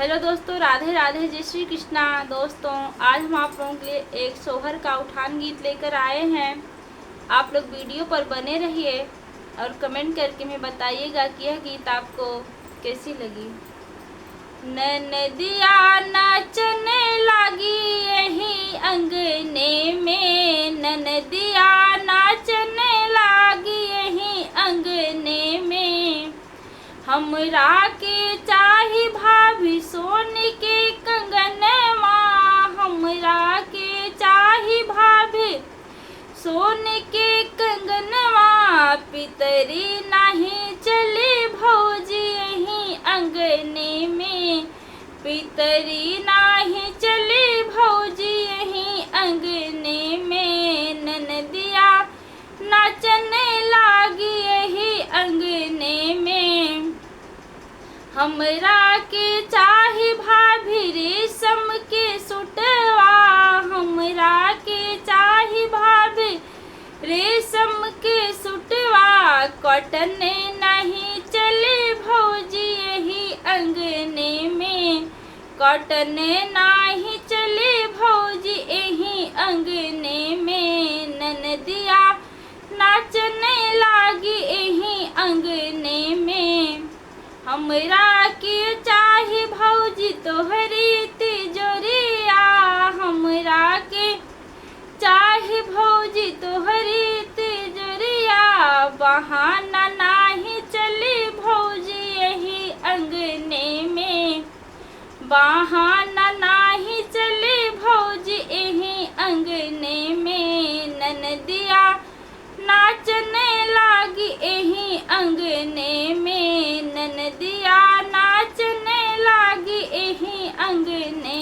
Hello दोस्तों, राधे राधे, जय श्री कृष्णा। दोस्तों, आज हम आप लोगों के लिए एक सोहर का उठान गीत लेकर आए हैं। आप लोग वीडियो पर बने रहिए और कमेंट करके हमें बताइएगा कि यह गीत आपको कैसी लगी। ननदिया नाचने लगी यही अंगने में, ननदिया नाचने लगी यही अंगने में। हमरा के चाही भाभी सोन के कंगनवा, हमरा के चाही भाभी सोन के कंगनवा। पितरी नहीं चली भौजी यही अंगने में, पितरी नहीं चली भौजी यही अंगने में। ननदिया नाचने लागी यही अंगने में। हमरा के चाही भाभी रेशम के सुटवा, हमरा के चाही भाभी रेशम के सुटवा। कॉटन नहीं चले भौजी यही अंगने में, कॉटन नहीं चले भौजी यही अंगने में। ननदिया नाचने लागी यही अंगने में। हमरा के चाही भौजी तोहरी तिजोरिया, हमरा के चाही भौजी तोहरी तिजोरिया। बहाना नाही चली भौजी यही अंगने में, बहाना नाही चली भौजी यही अंगने में। ननदिया नाचने लागी यही अंगने में, ननदिया नाचने लागी यही अंगने